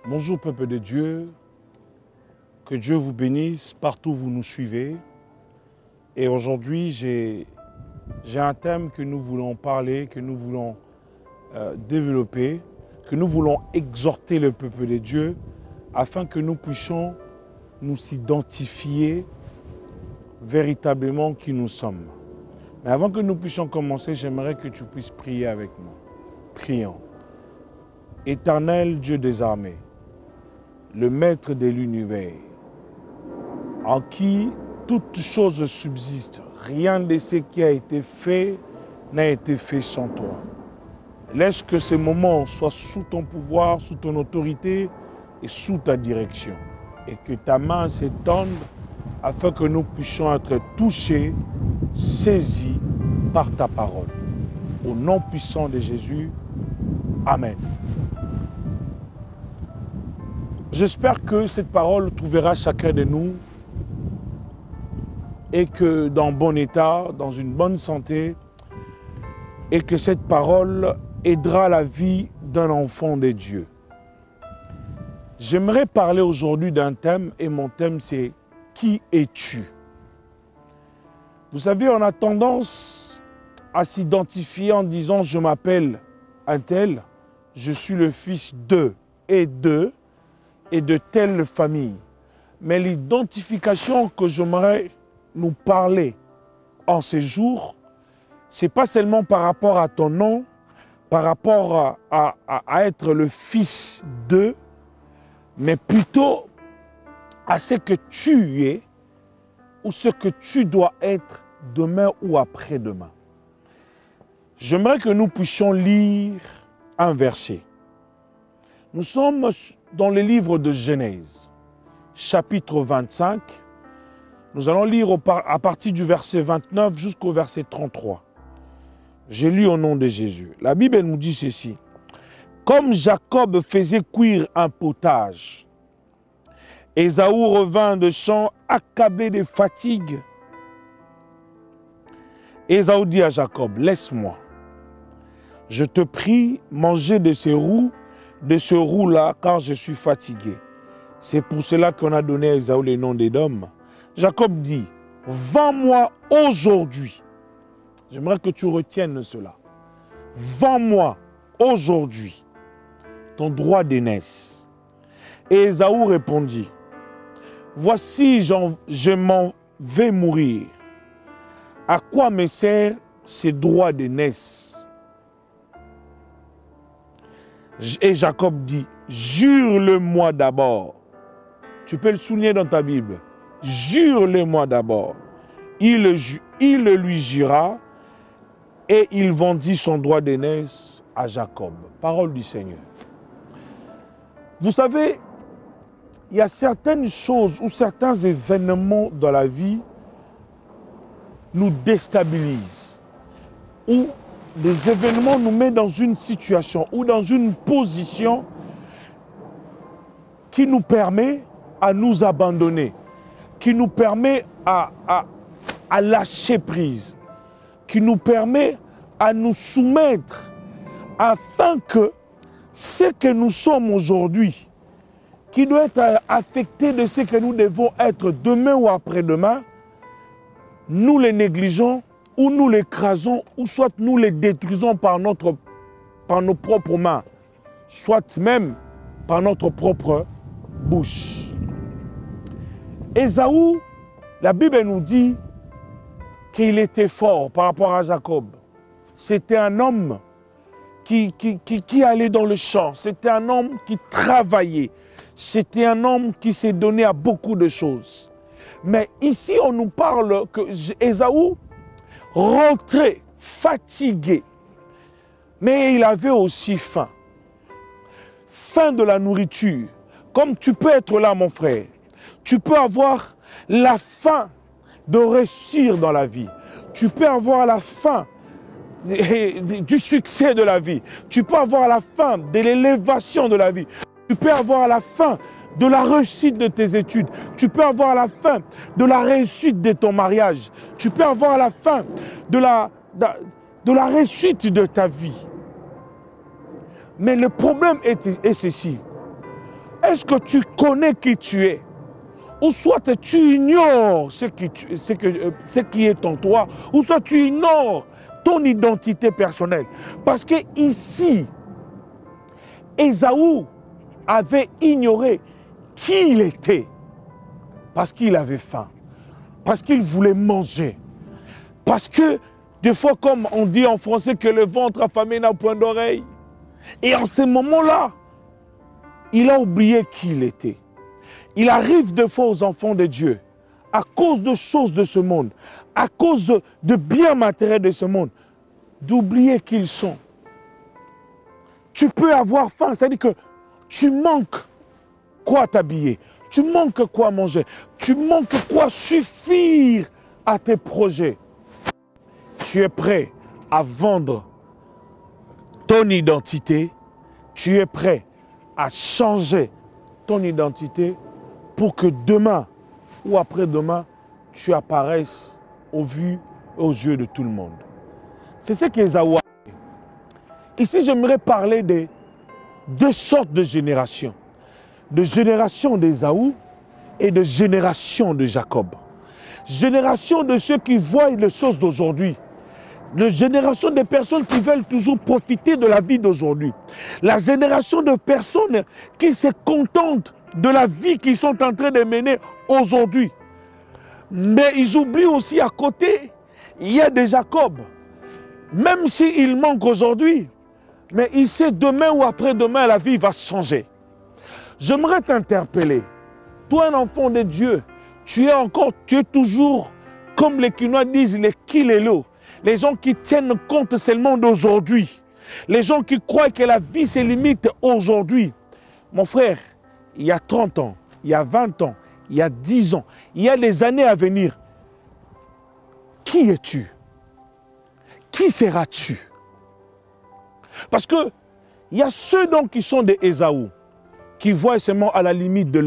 Bonjour peuple de Dieu, que Dieu vous bénisse partout où vous nous suivez. Et aujourd'hui, j'ai un thème que nous voulons parler, que nous voulons développer, que nous voulons exhorter le peuple de Dieu afin que nous puissions nous identifier véritablement qui nous sommes. Mais avant que nous puissions commencer, j'aimerais que tu puisses prier avec moi. Prions. Éternel Dieu des armées, le maître de l'univers, en qui toute chose subsiste, rien de ce qui a été fait n'a été fait sans toi. Laisse que ces moments soient sous ton pouvoir, sous ton autorité et sous ta direction. Et que ta main s'étende afin que nous puissions être touchés, saisis par ta parole. Au nom puissant de Jésus, Amen. J'espère que cette parole trouvera chacun de nous et que dans bon état, dans une bonne santé, et que cette parole aidera la vie d'un enfant de Dieu. J'aimerais parler aujourd'hui d'un thème et mon thème c'est « Qui es-tu » ? Vous savez, on a tendance à s'identifier en disant « Je m'appelle un tel, je suis le fils de et de telle famille ». Mais l'identification que j'aimerais nous parler en ces jours, ce n'est pas seulement par rapport à ton nom, par rapport à être le fils de, mais plutôt à ce que tu es ou ce que tu dois être demain ou après-demain. J'aimerais que nous puissions lire un verset. Nous sommes dans le livre de Genèse, chapitre 25. Nous allons lire à partir du verset 29 jusqu'au verset 33. J'ai lu au nom de Jésus. La Bible nous dit ceci. Comme Jacob faisait cuire un potage, Ésaü revint de champ accablé de fatigue. Ésaü dit à Jacob, laisse-moi. Je te prie, manger de ce roux-là, car je suis fatigué. C'est pour cela qu'on a donné à Ésaü le nom d'Édom. Jacob dit, vends-moi aujourd'hui. J'aimerais que tu retiennes cela. Vends-moi aujourd'hui ton droit d'aînesse. Et Ésaü répondit, voici, je m'en vais mourir. À quoi me sert ces droits d'aînesse? Et Jacob dit, jure-le-moi d'abord. Tu peux le souligner dans ta Bible. Jure-le-moi d'abord. Il le lui jura et il vendit son droit d'aînesse à Jacob. Parole du Seigneur. Vous savez, il y a certaines choses ou certains événements dans la vie nous déstabilisent. Ou des événements nous mettent dans une situation ou dans une position qui nous permet à nous abandonner, qui nous permet à lâcher prise, qui nous permet à nous soumettre afin que ce que nous sommes aujourd'hui, qui doit être affecté de ce que nous devons être demain ou après-demain, nous les négligeons ou nous l'écrasons ou soit nous les détruisons par nos propres mains, soit même par notre propre bouche. Ésaü, la Bible nous dit qu'il était fort par rapport à Jacob. C'était un homme qui allait dans le champ. C'était un homme qui travaillait. C'était un homme qui s'est donné à beaucoup de choses. Mais ici, on nous parle que Ésaü rentrait fatigué. Mais il avait aussi faim. Faim de la nourriture. Comme tu peux être là, mon frère. Tu peux avoir la faim de réussir dans la vie. Tu peux avoir la faim du succès de la vie. Tu peux avoir la faim de l'élévation de la vie. Tu peux avoir la faim de la réussite de tes études. Tu peux avoir la faim de la réussite de ton mariage. Tu peux avoir la faim de la réussite de ta vie. Mais le problème est ceci. Est-ce que tu connais qui tu es? Ou soit tu ignores ce qui est en toi, ou soit tu ignores ton identité personnelle. Parce que ici, Ésaü avait ignoré qui il était. Parce qu'il avait faim. Parce qu'il voulait manger. Parce que, des fois, comme on dit en français, que le ventre affamé n'a point d'oreille. Et en ce moment-là, il a oublié qui il était. Il arrive des fois aux enfants de Dieu, à cause de choses de ce monde, à cause de biens matériels de ce monde, d'oublier qui ils sont. Tu peux avoir faim, c'est-à-dire que tu manques quoi t'habiller, tu manques quoi manger, tu manques quoi suffire à tes projets. Tu es prêt à vendre ton identité, tu es prêt à changer ton identité pour que demain ou après-demain, tu apparaisses aux yeux de tout le monde. C'est ce qu'Ésaü a fait. Ici, j'aimerais parler de deux sortes de générations. De génération d'Ésaü et de génération de Jacob. Génération de ceux qui voient les choses d'aujourd'hui. La génération de personnes qui veulent toujours profiter de la vie d'aujourd'hui. La génération de personnes qui se contentent de la vie qu'ils sont en train de mener aujourd'hui. Mais ils oublient aussi à côté, il y a des Jacob. Même s'il manque aujourd'hui, mais il sait demain ou après-demain, la vie va changer. J'aimerais t'interpeller. Toi, un enfant de Dieu, tu es toujours, comme les Quinois disent, les kilélos. Les gens qui tiennent compte seulement d'aujourd'hui. Les gens qui croient que la vie se limite aujourd'hui. Mon frère, il y a 30 ans, il y a 20 ans, il y a 10 ans, il y a des années à venir. Qui es-tu? Qui seras-tu? Parce que il y a ceux donc qui sont des Ésaü, qui voient seulement à la limite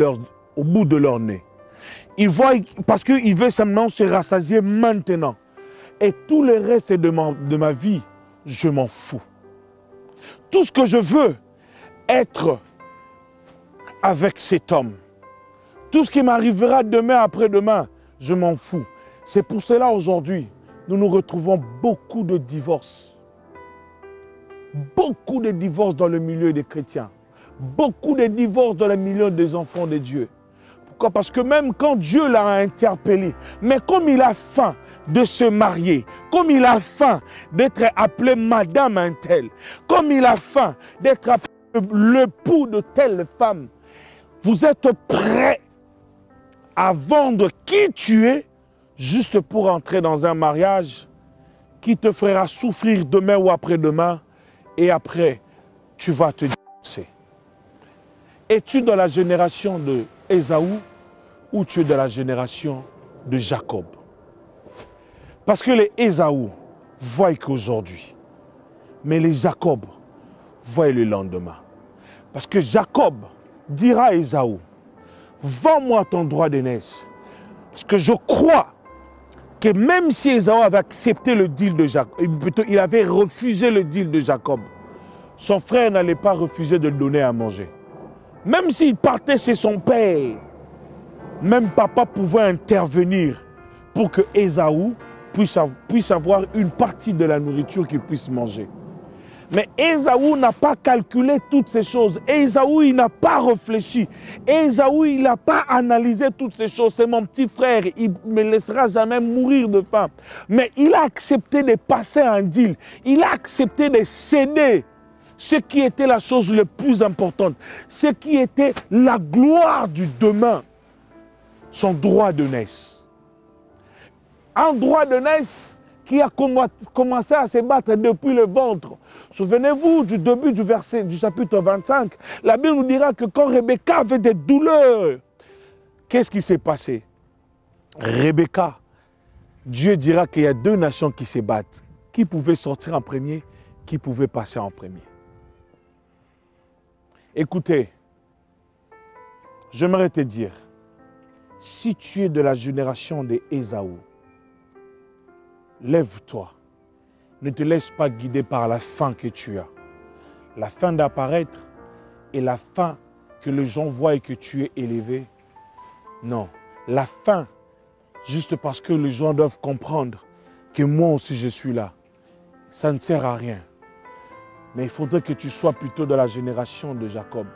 au bout de leur nez. Ils voient parce qu'ils veulent seulement se rassasier maintenant. Et tout le reste de ma vie, je m'en fous. Tout ce que je veux, être avec cet homme. Tout ce qui m'arrivera demain après-demain, je m'en fous. C'est pour cela aujourd'hui, nous retrouvons beaucoup de divorces. Beaucoup de divorces dans le milieu des chrétiens. Beaucoup de divorces dans le milieu des enfants de Dieu. Pourquoi? Parce que même quand Dieu l'a interpellé, mais comme il a faim de se marier, comme il a faim d'être appelé madame un tel, comme il a faim d'être appelé l'époux de telle femme, vous êtes prêt à vendre qui tu es juste pour entrer dans un mariage qui te fera souffrir demain ou après-demain et après tu vas te divorcer. Es-tu dans la génération de Ésaü ou tu es dans la génération de Jacob? Parce que les Ésaü voient qu'aujourd'hui, mais les Jacob voient le lendemain. Parce que Jacob dira à Ésaü, vends-moi ton droit d'aînesse. Parce que je crois que même si Ésaü avait accepté le deal de Jacob, plutôt il avait refusé le deal de Jacob, son frère n'allait pas refuser de le donner à manger. Même s'il partait chez son père, même papa pouvait intervenir pour que Ésaü puisse avoir une partie de la nourriture qu'il puisse manger. Mais Ésaü n'a pas calculé toutes ces choses. Ésaü, il n'a pas réfléchi. Ésaü, il n'a pas analysé toutes ces choses. C'est mon petit frère, il ne me laissera jamais mourir de faim. Mais il a accepté de passer un deal. Il a accepté de céder ce qui était la chose la plus importante. Ce qui était la gloire du demain. Son droit d'aînesse. Un droit d'aînesse qui a commencé à se battre depuis le ventre. Souvenez-vous du début du verset du chapitre 25. La Bible nous dira que quand Rebecca avait des douleurs, qu'est-ce qui s'est passé? Rebecca, Dieu dira qu'il y a deux nations qui se battent. Qui pouvait sortir en premier? Qui pouvait passer en premier? Écoutez, j'aimerais te dire, si tu es de la génération des Ésaü, lève-toi. Ne te laisse pas guider par la faim que tu as. La faim d'apparaître et la faim que les gens voient que tu es élevé. Non, la fin, juste parce que les gens doivent comprendre que moi aussi je suis là, ça ne sert à rien. Mais il faudrait que tu sois plutôt dans la génération de Jacob.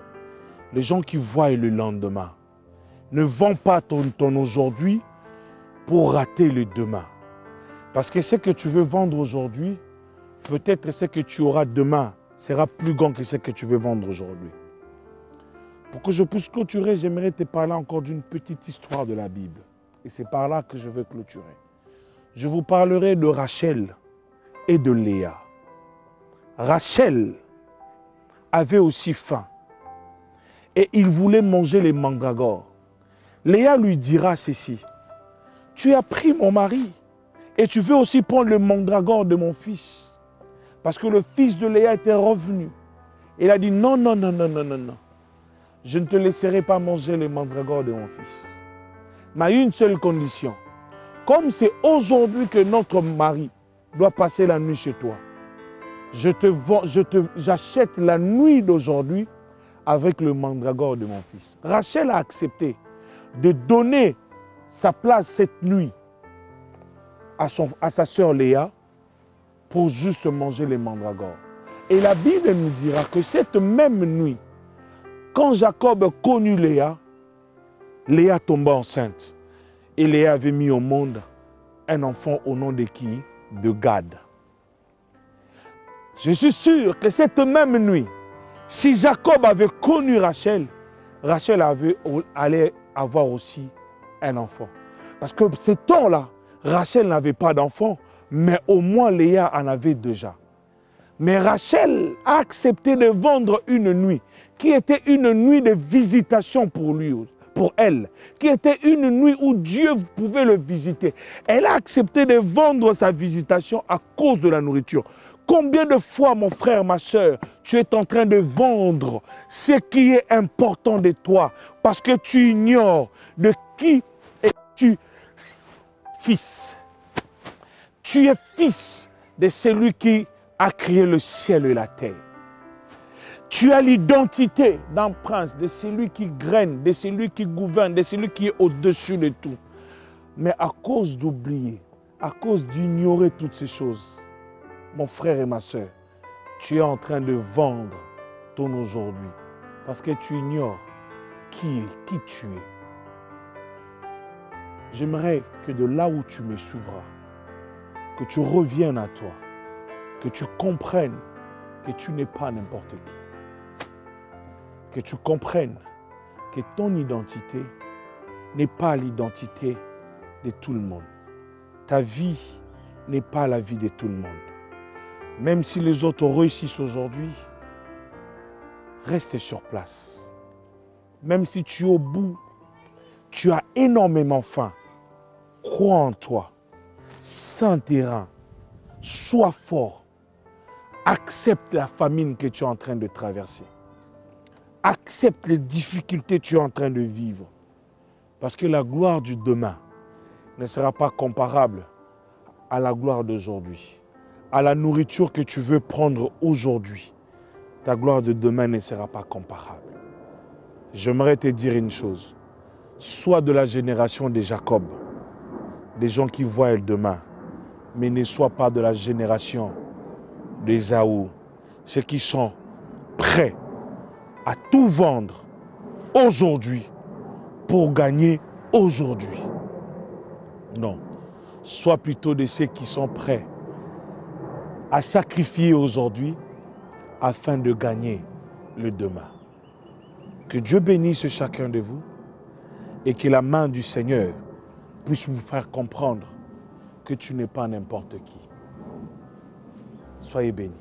Les gens qui voient le lendemain. Ne vends pas ton aujourd'hui pour rater le demain. Parce que ce que tu veux vendre aujourd'hui, peut-être ce que tu auras demain sera plus grand que ce que tu veux vendre aujourd'hui. Pour que je puisse clôturer, j'aimerais te parler encore d'une petite histoire de la Bible. Et c'est par là que je veux clôturer. Je vous parlerai de Rachel et de Léa. Rachel avait aussi faim et il voulait manger les mandragores. Léa lui dira ceci: tu as pris mon mari et tu veux aussi prendre le mandragore de mon fils. Parce que le fils de Léa était revenu. Il a dit non, non, non, non, non, non, non. Je ne te laisserai pas manger les mandragores de mon fils. Mais à une seule condition. Comme c'est aujourd'hui que notre mari doit passer la nuit chez toi, j'achète la nuit d'aujourd'hui avec le mandragore de mon fils. Rachel a accepté de donner sa place cette nuit à sa sœur Léa pour juste manger les mandragores. Et la Bible nous dira que cette même nuit, quand Jacob connut Léa, Léa tomba enceinte. Et Léa avait mis au monde un enfant au nom de qui? De Gad. Je suis sûr que cette même nuit, si Jacob avait connu Rachel, Rachel allait avoir aussi un enfant. Parce que ce temps-là, Rachel n'avait pas d'enfant, mais au moins Léa en avait déjà. Mais Rachel a accepté de vendre une nuit, qui était une nuit de visitation pour lui, pour elle, qui était une nuit où Dieu pouvait le visiter. Elle a accepté de vendre sa visitation à cause de la nourriture. Combien de fois, mon frère, ma soeur, tu es en train de vendre ce qui est important de toi parce que tu ignores de qui es-tu fils. Tu es fils de celui qui a créé le ciel et la terre. Tu as l'identité d'un prince, de celui qui règne, de celui qui gouverne, de celui qui est au-dessus de tout. Mais à cause d'oublier, à cause d'ignorer toutes ces choses, mon frère et ma soeur, tu es en train de vendre ton aujourd'hui parce que tu ignores qui tu es. J'aimerais que de là où tu me suivras, que tu reviennes à toi, que tu comprennes que tu n'es pas n'importe qui. Que tu comprennes que ton identité n'est pas l'identité de tout le monde. Ta vie n'est pas la vie de tout le monde. Même si les autres réussissent aujourd'hui, reste sur place. Même si tu es au bout, tu as énormément faim. Crois en toi. Sans terrain. Sois fort. Accepte la famine que tu es en train de traverser. Accepte les difficultés que tu es en train de vivre. Parce que la gloire du demain ne sera pas comparable à la gloire d'aujourd'hui. À la nourriture que tu veux prendre aujourd'hui. Ta gloire de demain ne sera pas comparable. J'aimerais te dire une chose. Sois de la génération de Jacob, des gens qui voient le demain, mais ne sois pas de la génération d'Ésaü, ceux qui sont prêts à tout vendre aujourd'hui pour gagner aujourd'hui. Non, sois plutôt de ceux qui sont prêts à sacrifier aujourd'hui afin de gagner le demain. Que Dieu bénisse chacun de vous et que la main du Seigneur puisse vous faire comprendre que tu n'es pas n'importe qui. Soyez bénis.